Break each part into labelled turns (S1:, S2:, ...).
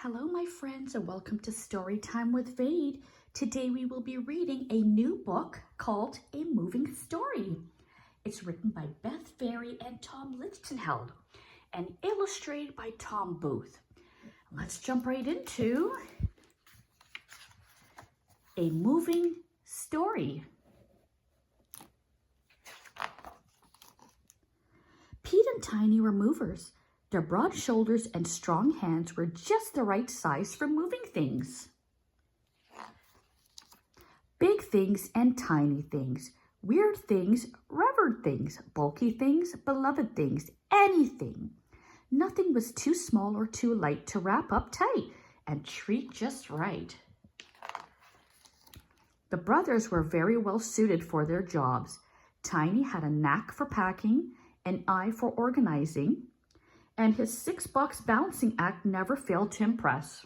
S1: Hello, my friends, and welcome to Storytime with Vade. Today we will be reading a new book called A Moving Story. It's written by Beth, Ferry, and Tom Lichtenheld and illustrated by Tom Booth. Let's jump right into A Moving Story. Pete and Tiny were movers. Their broad shoulders and strong hands were just the right size for moving things. Big things and tiny things, weird things, revered things, bulky things, beloved things, anything. Nothing was too small or too light to wrap up tight and treat just right. The brothers were very well suited for their jobs. Tiny had a knack for packing, an eye for organizing, and his 6-box balancing act never failed to impress.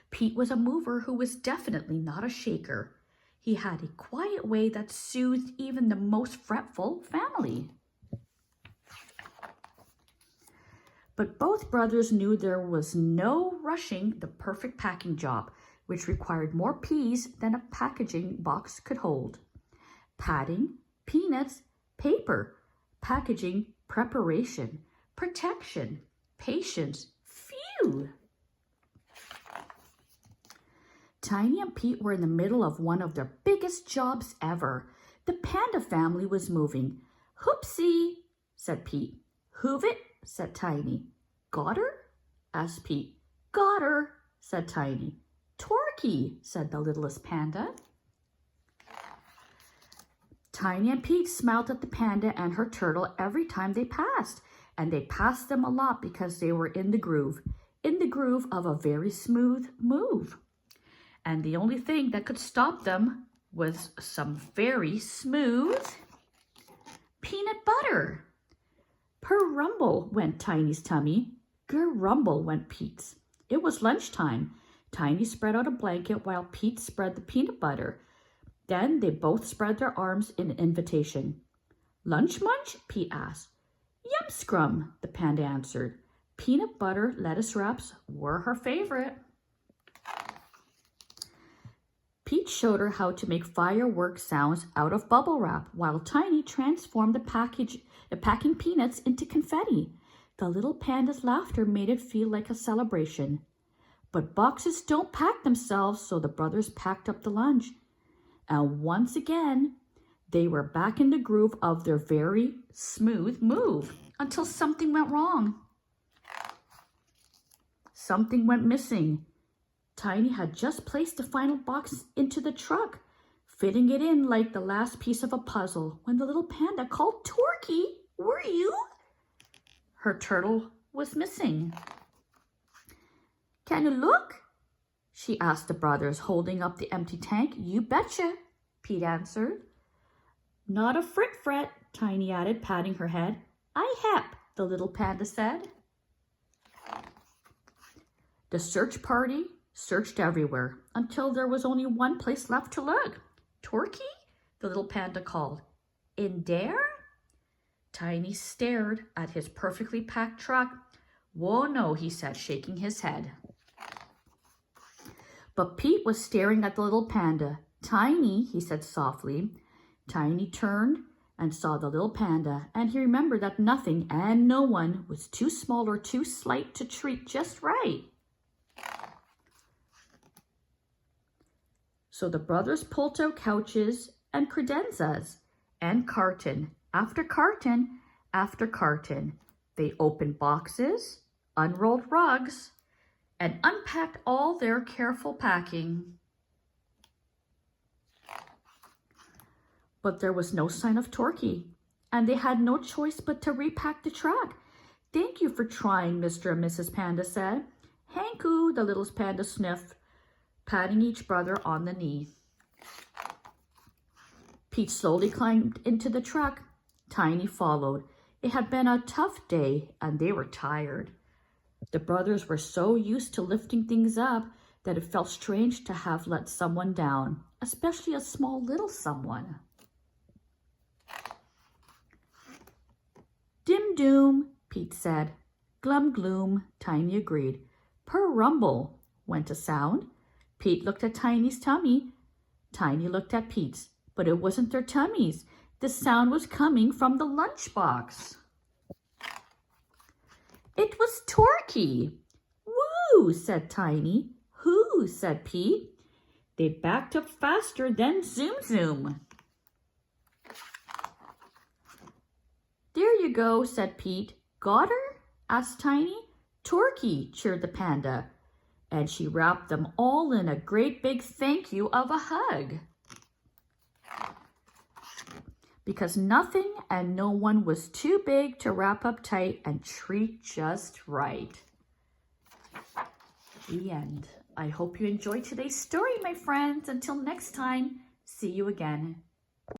S1: Pete was a mover who was definitely not a shaker. He had a quiet way that soothed even the most fretful family. But both brothers knew there was no rushing the perfect packing job, which required more peas than a packaging box could hold. Padding, peanuts, paper, packaging, preparation, protection, patience, phew. Tiny and Pete were in the middle of one of their biggest jobs ever. The panda family was moving. Hoopsie, said Pete. Hoove it, said Tiny. Got her? Asked Pete. Got her, said Tiny. Torquey, said the littlest panda. Tiny and Pete smiled at the panda and her turtle every time they passed. And they passed them a lot because they were in the groove of a very smooth move. And the only thing that could stop them was some very smooth peanut butter. Per rumble went Tiny's tummy. Gerumble went Pete's. It was lunchtime. Tiny spread out a blanket while Pete spread the peanut butter. Then they both spread their arms in invitation. Lunch munch? Pete asked. Yum scrum, the panda answered. Peanut butter lettuce wraps were her favorite. Pete showed her how to make firework sounds out of bubble wrap, while Tiny transformed the packing peanuts into confetti. The little panda's laughter made it feel like a celebration. But boxes don't pack themselves, so the brothers packed up the lunch. And once again, they were back in the groove of their very smooth move until something went wrong. Something went missing. Tiny had just placed the final box into the truck, fitting it in like the last piece of a puzzle, when the little panda called, Torquey, were you? Her turtle was missing. Can you look? She asked the brothers, holding up the empty tank. You betcha, Pete answered. Not a fret, Tiny added, patting her head. I hep, the little panda said. The search party searched everywhere until there was only one place left to look. Torquey? The little panda called. In there? Tiny stared at his perfectly packed truck. Whoa, no, he said, shaking his head. But Pete was staring at the little panda. Tiny, he said softly. Tiny turned and saw the little panda, and he remembered that nothing and no one was too small or too slight to treat just right. So the brothers pulled out couches and credenzas and carton after carton after carton. They opened boxes, unrolled rugs, and unpacked all their careful packing. But there was no sign of Torquey, and they had no choice but to repack the truck. Thank you for trying, Mr. and Mrs. Panda said. Hanku, the little panda sniffed, patting each brother on the knee. Pete slowly climbed into the truck. Tiny followed. It had been a tough day, and they were tired. The brothers were so used to lifting things up that it felt strange to have let someone down, especially a small little someone. Dim doom, Pete said. Glum gloom, Tiny agreed. Per-rumble went a sound. Pete looked at Tiny's tummy. Tiny looked at Pete's, but it wasn't their tummies. The sound was coming from the lunchbox. It was Torquay. Woo, said Tiny. Hoo, said Pete. They backed up faster than Zoom Zoom. There you go, said Pete. Got her? Asked Tiny. Torquay, cheered the panda. And she wrapped them all in a great big thank you of a hug. Because nothing and no one was too big to wrap up tight and treat just right. The end. I hope you enjoyed today's story, my friends. Until next time, see you again.